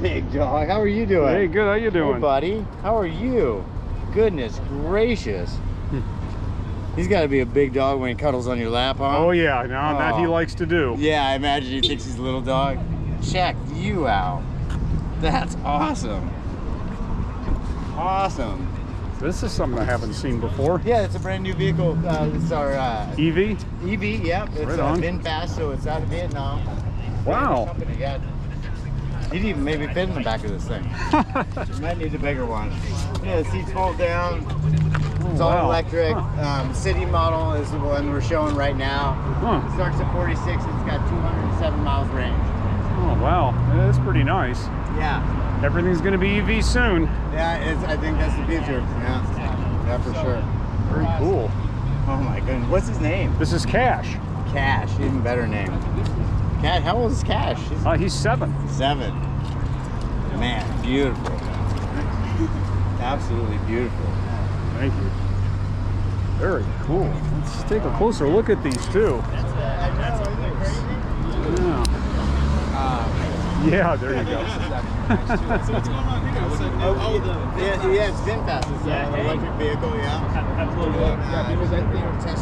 Big dog. How are you doing? Hey, good. How you doing? Hey, buddy. How are you? Goodness gracious. He's got to be a big dog when he cuddles on your lap, huh? Oh, yeah. No, that he likes to do. Yeah, I imagine he thinks he's a little dog. Check you out. That's awesome. Awesome. This is something I haven't seen before. Yeah, it's a brand new vehicle. It's our EV? EV, yep. It's Right on. VinFast, so it's out of Vietnam. Wow. Yeah. You'd even maybe fit in the back of this thing. You might need a bigger one. Yeah, the seats fold down. It's all electric. Huh. City model is the one we're showing right now. Huh. It starts at 46. It's got 207 miles range. Oh, wow. That's pretty nice. Yeah. Everything's going to be EV soon. Yeah, I think that's the future. Yeah, for sure. Very cool. Oh my goodness. What's his name? This is Cash. Cash. Even better name. Cash. How old is Cash? He's 7. 7. Man, beautiful. Absolutely beautiful. Thank you. Very cool. Let's take a closer look at these too. Yeah, there you go. So what's going on here? Yeah, it's VinFast. It's an electric vehicle,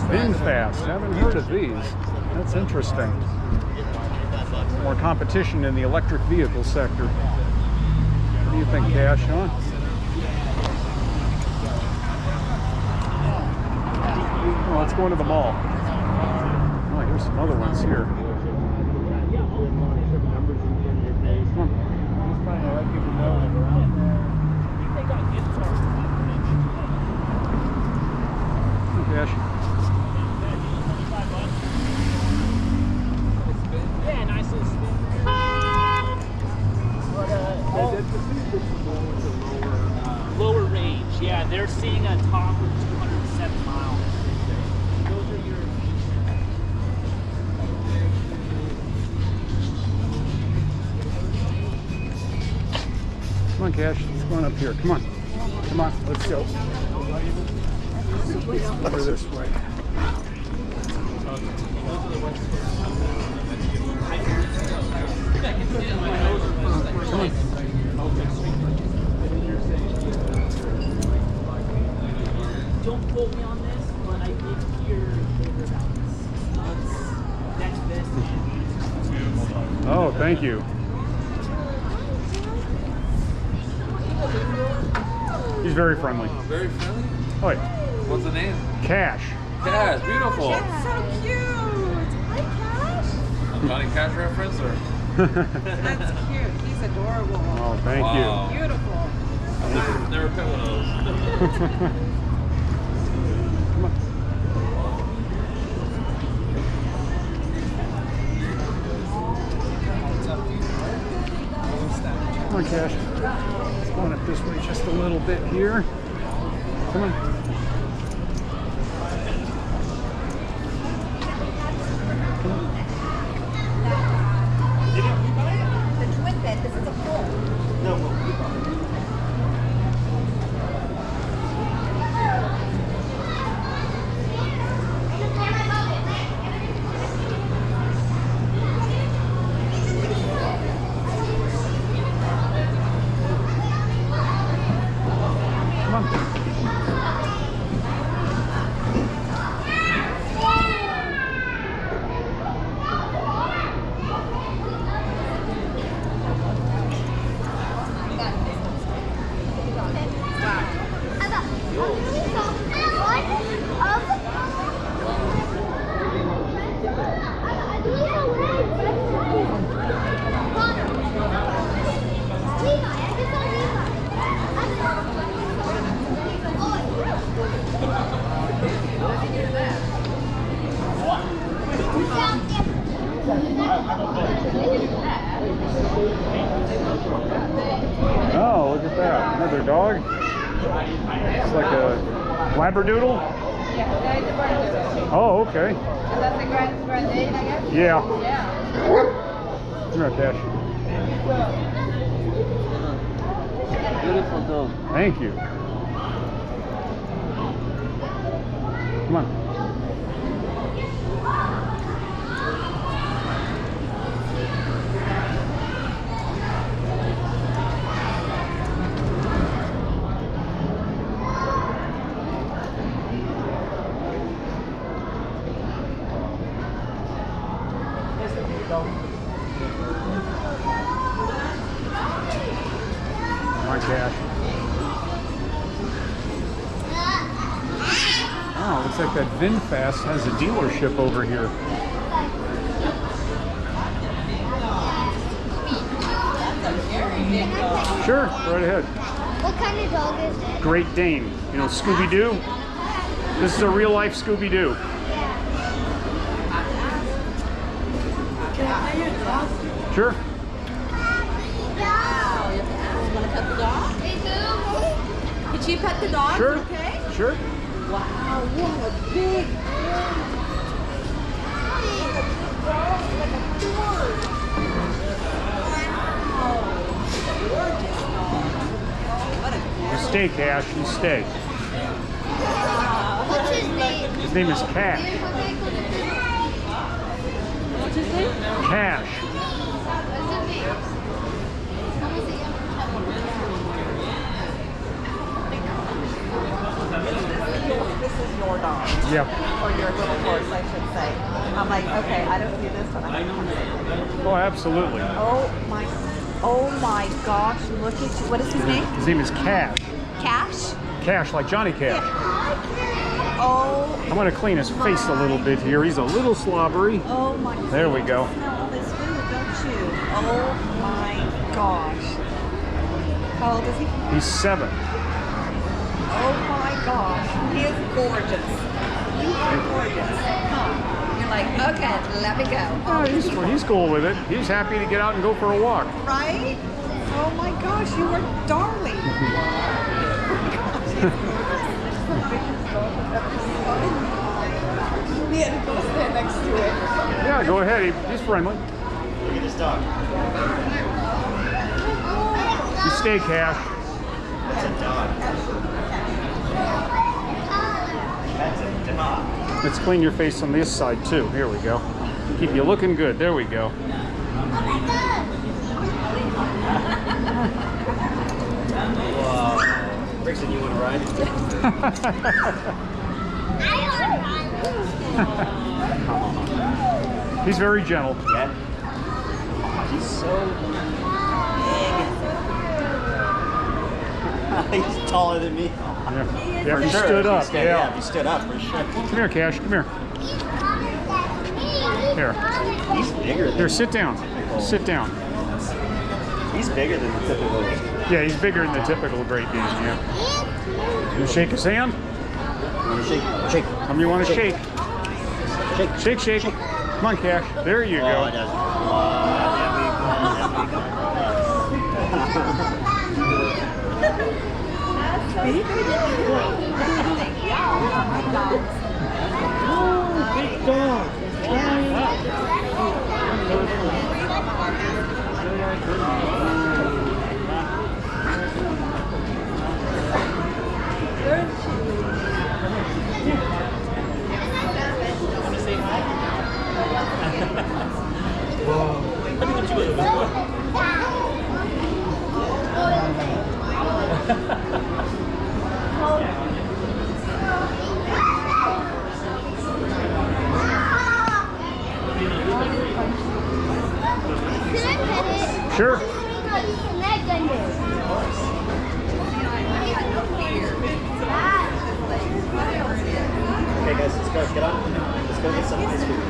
VinFast. Haven't heard of these. That's interesting. More competition in the electric vehicle sector. What do you think, Cash, huh? Oh, let's go into the mall. Oh, here's some other ones here. Cash. Yeah, nice little spin. Lower range. Yeah, they're seeing a top of 207 miles. Those are your. Come on, Cash. Let's go on up here. Come on. Come on. Let's go. Over this way. Come on. Don't quote me on this, but I did hear about this. That's this. Oh, thank you. He's very friendly. Very friendly. Oh, yeah. What's the name? Cash. Cash. Beautiful. That's so cute. Hi, Cash. A Johnny Cash reference or? That's cute. He's adorable. Oh, thank Wow. Beautiful. Never pet one of those. you. Come on. Come on, Cash. Let's go on up this way just a little bit here. Come on. The twin bed. This is a full. Come on. Oh, look at that. Another dog. It's like a Labradoodle. Yeah, that is a bird. Oh, okay. And that's a Great Dane, I guess? Yeah. Yeah. Come here, Cash. Beautiful dog. Thank you. Come on. Cash. Oh, looks like that VinFast has a dealership over here. Sure, right ahead. What kind of dog is it? Great Dane. You know Scooby-Doo? This is a real-life Scooby-Doo. Sure. Wow, you want to pet the dog? Could you pet the dog? Sure. Okay. Sure. Wow, what a big You stay, Cash. You stay. What's his name? His name is Cash. What's his name? Cash. This is your dog. Yep. Or your little horse, I should say. I'm like, okay, I don't do this one. Oh, absolutely. Oh my gosh, look at you. What is his name? His name is Cash. Cash? Cash, like Johnny Cash. Oh, I'm going to clean his face a little bit here. He's a little slobbery. oh my gosh. There we go. You smell all this food, don't you? Oh my gosh. How old is he? He's 7. Oh my gosh, he is gorgeous. You are gorgeous. Huh. You're like, okay, let me go. Oh, he's cool with it. He's happy to get out and go for a walk. Right? Oh my gosh, you are darling. We had to go stand next to it. Yeah, go ahead. He's friendly. Look at this dog. You stay, Cash. That's a dog. That's a dog. Let's clean your face on this side, too. Here we go. Keep you looking good. There we go. Wow. Rickson, you want to ride? He's very gentle. Yeah. He's so big. He's taller than me. Yeah, For he sure. stood If up. Yeah, if he stood up, for sure. Come here, Cash. Come here. Here. He's bigger than Here, sit down. Sit down. He's bigger than the typical. Yeah, he's bigger than the typical Great Dane, yeah. You shake his hand? You want to shake? Shake. How many you want to shake? Shake. Shake, shake. Come on, Cash. There you Oh, it go. doesn't. Big dog. Sure. Okay, guys, let's go. Get on. Let's go get some ice cream.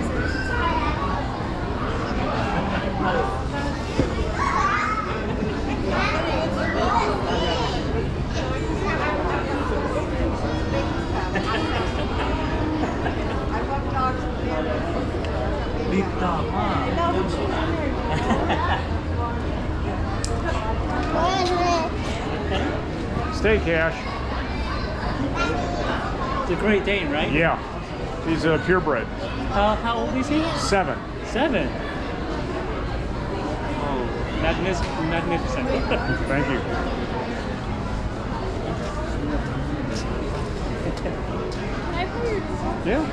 Big dog, huh? Stay, Cash. It's a Great Dane, right? Yeah. He's a purebred. How old is he? 7. 7. Oh, magnificent. Thank you. Yeah.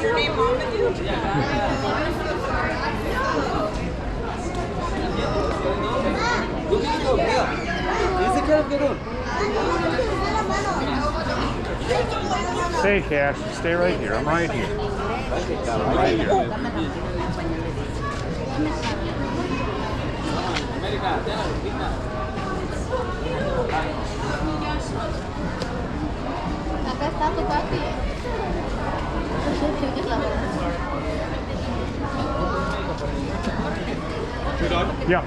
Your name, Mom? Stay, Cash. Stay right here. I'm right here. I'm right here. Acá está tu papi. True dog? Yeah.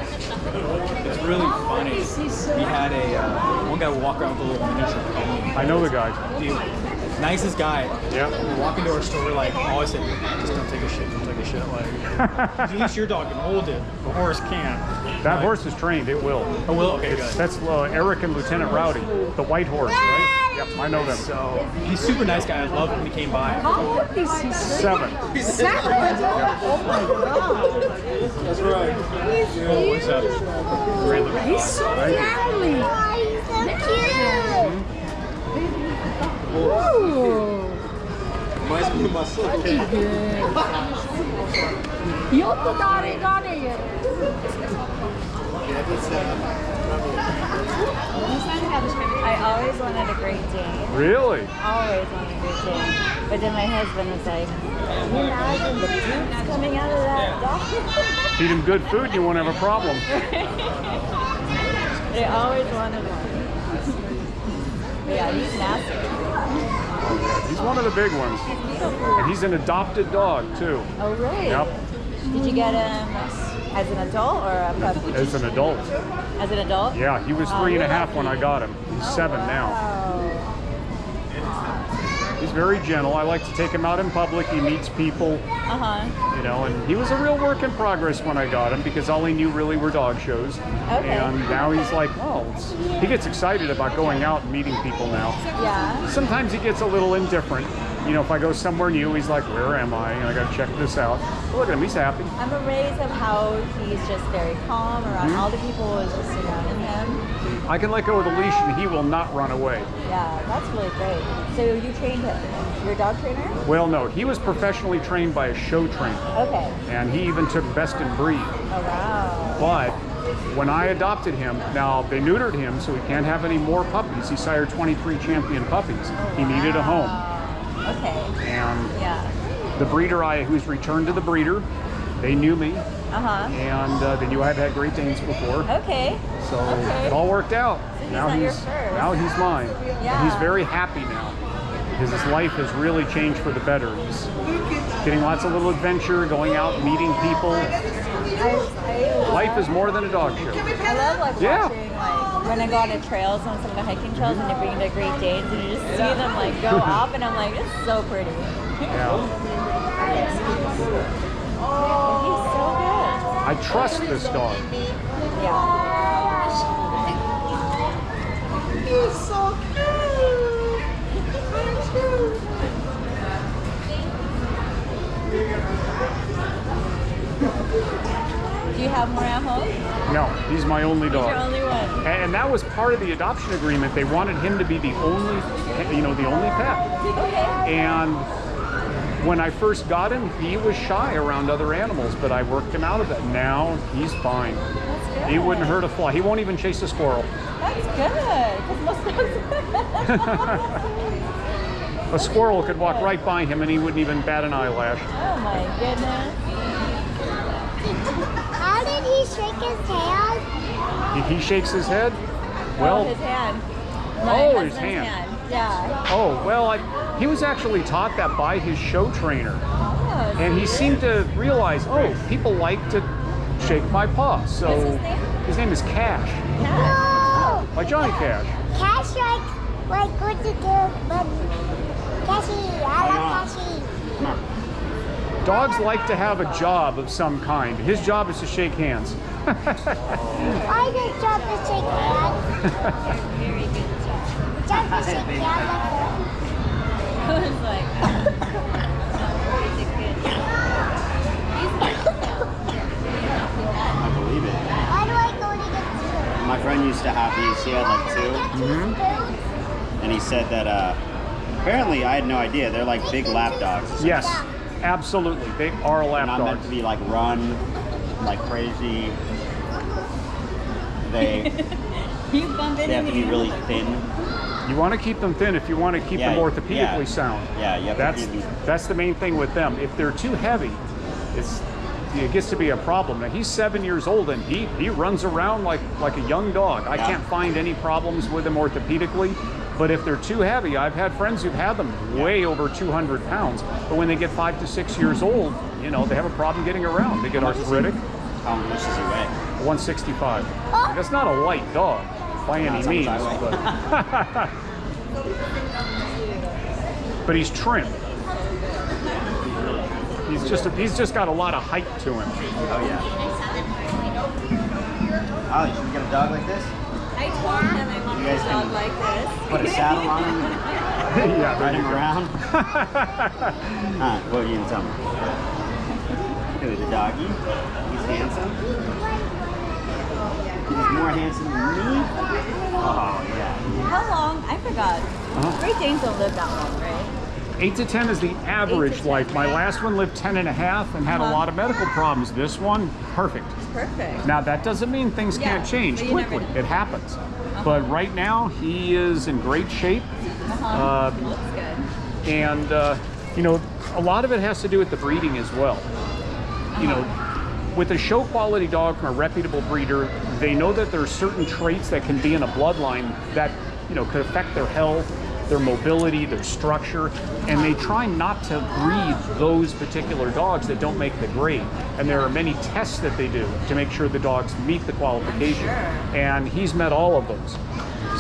It's really funny. He had a one guy would walk around with a little miniature pony. I know the guy. Dude, nicest guy. Yeah. We walk into our store, we're like, always said, just don't take a shit, don't take a shit. Like, at least your dog can hold it. The horse can't. That horse is trained. It will. Oh, will? Okay, good. That's Eric and Lieutenant Rowdy, the white horse, right? Yep, I know them. So he's a super nice guy. I love when he came by. How old is he? 7. 7? Oh my God. That's right. He's What's up? He's so friendly. He's so cute. Ooh. Reminds me of my son. Yoko dare dare. I always wanted a Great Dane. Really? Always wanted a Great Dane. But then my husband was like, can you imagine the poops coming out of that dog? Feed him good food, you won't have a problem. They always wanted one. But yeah, he's massive. He's one of the big ones. And he's an adopted dog, too. Oh, really? Yep. Did you get him as an adult or a puppy? As an adult. As an adult? Yeah, he was 3.5 when I got him. He's 7 now. Wow. He's very gentle. I like to take him out in public. He meets people, you know, and he was a real work in progress when I got him because all he knew really were dog shows. Okay. And now he's like, oh, he gets excited about going out and meeting people now. Yeah. Sometimes he gets a little indifferent. You know, if I go somewhere new, he's like, where am I? And I got to check this out. Look at him, he's happy. I'm amazed of how he's just very calm around all the people who is just surrounding him. I can let go of the leash and he will not run away. Yeah, that's really great. So you trained him? You're a dog trainer? Well, no, he was professionally trained by a show trainer. Okay. And he even took best in breed. Oh, wow. But when I adopted him, now they neutered him, so he can't have any more puppies. He sired 23 champion puppies. He needed a home. Okay. And the breeder who's returned to the breeder, they knew me. And they knew I'd had Great Danes before. Okay. So it all worked out. So he's not your first. Now he's mine. Yeah. And he's very happy now because his life has really changed for the better. He's getting lots of little adventure, going out, meeting people. Life is more than a dog show. I love watching when I go on the trails, on some of the hiking trails, and they bring the Great Danes, and you just see them like go up, and I'm like, it's so pretty. Yeah. He's so good. I trust this dog. Yeah. He's so cute. Do you have more at home? No, he's my only dog. He's your only one. And that was part of the adoption agreement. They wanted him to be the only, the only pet. Okay. And when I first got him, he was shy around other animals, but I worked him out of it. Now he's fine. That's good. He wouldn't hurt a fly. He won't even chase a squirrel. That's good. Because most dogs. A squirrel could walk right by him and he wouldn't even bat an eyelash. Oh my goodness. How did he shake his tail? He shakes his head? Well, his hand. His hand. Yeah. Oh, well, he was actually taught that by his show trainer. Oh, And he seemed to realize, oh, people like to shake my paw. So What's his name? His name is Cash, No! like Johnny Cash. Cash like good to do, but Cashy, I love Cashy. Dogs like to have a job of some kind. His job is to shake hands. I just job to shake hands. Very good job. Just to shake hands. I was like, he's a good I believe it. Why do I go to get two? My friend used to have these. He had like two. And he said that apparently, I had no idea, they're like big lap dogs. Yes. Absolutely, they are lap They're not meant dogs. to be like run like crazy. They You bump they into have to me. be really thin. You want to keep them thin if you want to keep them orthopedically sound. Yeah, you have That's to keep them. that's the main thing with them. If they're too heavy, it gets to be a problem. Now he's 7 years old and he runs around like a young dog. I can't find any problems with him orthopedically. But if they're too heavy, I've had friends who've had them way over 200 pounds. But when they get 5 to 6 years old, you know, they have a problem getting around. They get arthritic. How much does he weigh? 165. That's not a light dog by any means, but, but he's trim. He's just got a lot of height to him. Oh yeah. Oh, you should get a dog like this? I told him I wanted a dog like this. Put a saddle on him and Yeah, ride him around. What are you gonna tell me? Look at the doggy. He's handsome. He's more handsome than me. Oh yeah. How long? I forgot. Great Danes don't live that long, right? 8 to 10 is the average 8 to 10, life. My yeah. last one lived 10 and a half and had a lot of medical problems. This one, perfect. Perfect. Now that doesn't mean things can't change but you never quickly. know. It happens. But right now he is in great shape. Looks good. And you know, a lot of it has to do with the breeding as well. You know, with a show quality dog from a reputable breeder, they know that there are certain traits that can be in a bloodline that, you know, could affect their health, their mobility, their structure, and they try not to breed those particular dogs that don't make the grade. And there are many tests that they do to make sure the dogs meet the qualification. And he's met all of those.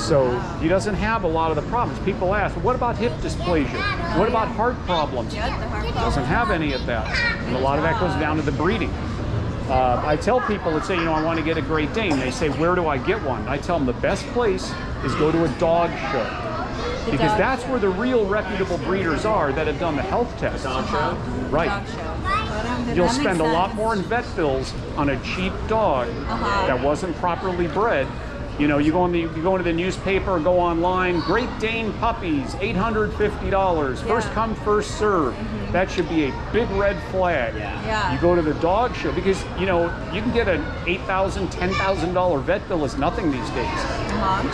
So he doesn't have a lot of the problems. People ask, what about hip dysplasia? What about heart problems? Doesn't have any of that. And a lot of that goes down to the breeding. I tell people that say, you know, I want to get a Great Dane. They say, where do I get one? I tell them the best place is go to a dog show. Because that's where the real reputable breeders are that have done the health tests. Right. Dog show. You'll That spend makes a lot sense. more in vet bills on a cheap dog that wasn't properly bred. You know, you go into the newspaper or go online, Great Dane puppies, $850, first come, first serve. That should be a big red flag. Yeah. You go to the dog show because, you know, you can get an $8,000, $10,000 vet bill is nothing these days.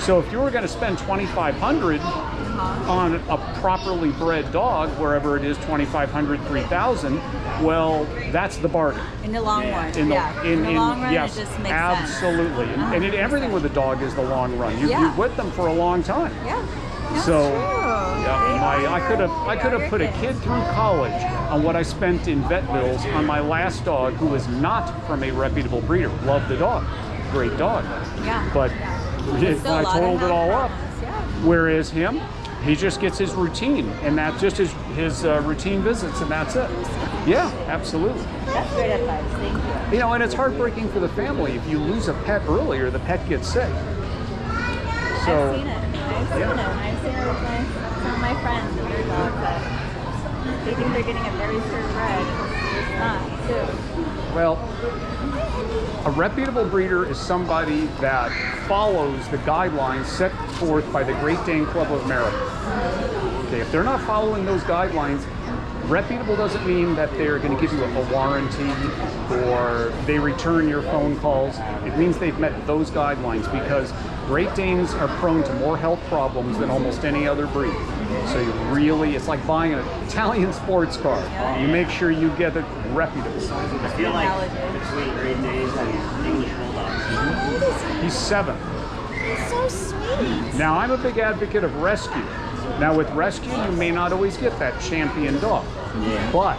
So if you were going to spend $2,500 on a properly bred dog, wherever it is, $2,500, $3,000, well, that's the bargain. In the long run. In the long run, yes, it just makes absolutely. sense. And everything with a dog is the long run. You're with them for a long time. Yeah. That's So, true. yeah, I could have put a kid through college on what I spent in vet bills on my last dog, who was not from a reputable breeder. Loved the dog, great dog. Yeah. But There's still a I lot of totaled it all up. problems, yeah. Whereas him, he just gets his routine, and that's just his routine visits, and that's it. Yeah, absolutely. That's great advice. Thank you. You know, and it's heartbreaking for the family. If you lose a pet earlier, the pet gets sick. So, I've seen it. I've seen it with some of my friends and their dogs that they think they're getting a very purebred. It's not, too. well, a reputable breeder is somebody that follows the guidelines set forth by the Great Dane Club of America. Okay, if they're not following those guidelines, reputable doesn't mean that they're going to give you a warranty or they return your phone calls. It means they've met those guidelines, because Great Danes are prone to more health problems than almost any other breed. So you really, it's like buying an Italian sports car. You make sure you get it reputable. I feel like between Great Danes and English Bulldogs. He's 7. It's so sweet. Now, I'm a big advocate of rescue. Now, with rescue, you may not always get that champion dog. But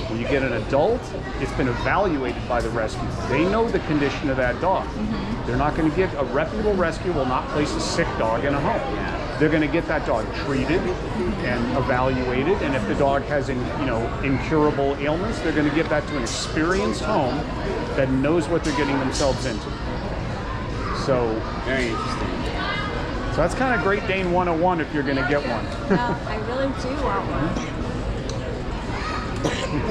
when you get an adult, it's been evaluated by the rescue. They know the condition of that dog. They're not going to get a reputable rescue will not place a sick dog in a home. They're going to get that dog treated and evaluated, and if the dog has incurable ailments, they're going to get that to an experienced home that knows what they're getting themselves into. So, Very interesting. so that's kind of Great Dane 101 if you're going to get one. Well, I really do want one.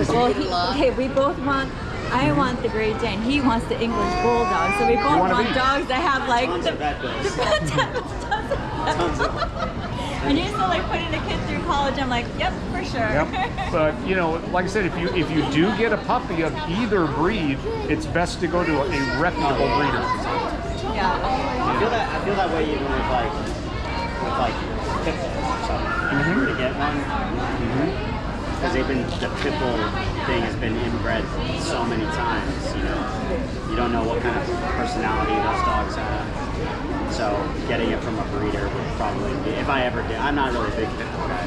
Well, we both want. I want the Great Dane. He wants the English Bulldog. So we both want want these? dogs that have like Tons of vet bills. tons of- Tons of them. When you still like putting a kid through college, I'm like, yep, for sure. Yep. But you know, like I said, if you do get a puppy of either breed, it's best to go to a reputable breeder. Yeah. I feel that way even with like pit bulls or something. If you were to get one, because the pit bull thing has been inbred so many times. You know, you don't know what kind of personality those dogs have. So getting it from a breeder would probably be, if I ever did. I'm not really a big pit bull guy.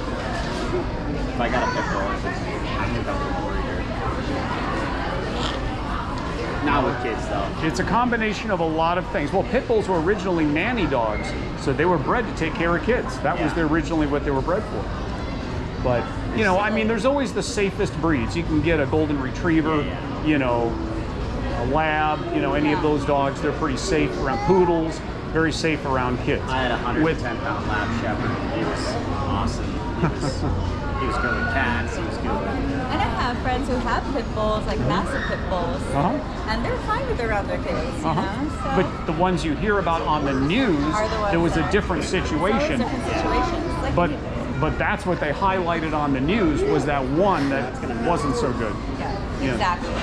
If I got a pit bull, I think I'd go from a breeder. Not with kids though. It's a combination of a lot of things. Well, pit bulls were originally nanny dogs, so they were bred to take care of kids. That was originally what they were bred for. But, you know, I mean, there's always the safest breeds. You can get a golden retriever, you know, a lab, you know, any of those dogs. They're pretty safe around poodles, very safe around kids. I had a 110-pound lab shepherd. He was awesome. He was good with cats. He was good with... And I have friends who have pit bulls, like massive pit bulls, and they're fine with around their kids, you know? So but the ones you hear about on the news, there was a different situation. different situations. Like But that's what they highlighted on the news, was that one that wasn't so good. Yeah, exactly.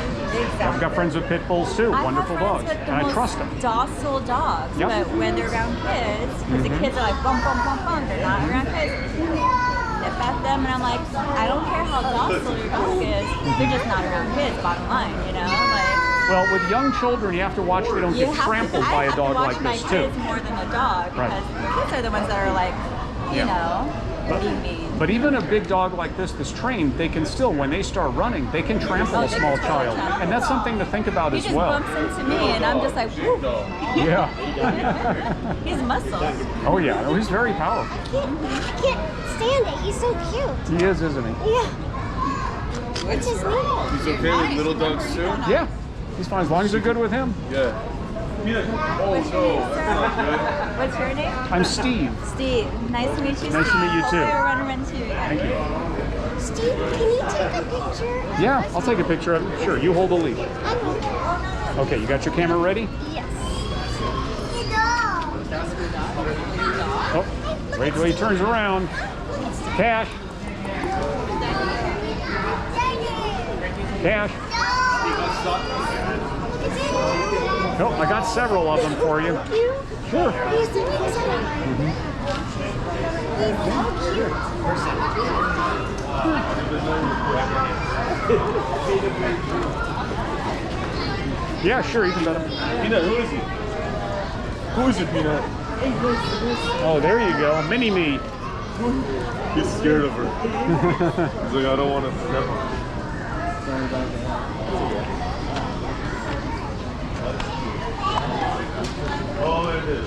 I've got friends with pit bulls too, wonderful dogs, and I trust them. Docile dogs, but when they're around kids, because the kids are like bum bum bum bum, they're not around kids. Nip at them, and I'm like, I don't care how docile your dog is, they're just not around kids. Bottom line, you know, like. Well, with young children, you have to watch they don't get trampled by a dog like this too. I have to watch my kids more than the dog, because the kids are the ones that are like, you know. But even a big dog like this that's trained, they can still, when they start running, they can trample a small child. And that's something to think about as well. He just bumps into me and I'm just like, whoo. Yeah. He's muscle. Oh yeah, no, he's very powerful. I can't stand it. He's so cute. He is, isn't he? Yeah. What's his name? He's okay with little dogs too? Yeah. He's fine as long as they're good with him. Yeah. What's your name? I'm Steve. Steve. Nice to meet you, Nice to meet you too. We're running into you. Thank you. Steve, can you take a picture? Yeah, I'll take a picture of it. Sure, you hold the leash. Okay, you got your camera ready? Yes. Oh, wait till he turns around. Cash. Cash. Oh, I got several of them for you. Sure. He's so cute. Yeah, sure, you can bet him. Peanut, who is he? Who is it, Peanut? Oh, there you go. Mini-me. He's scared of her. He's like, I don't want to step on her. Oh, there it is.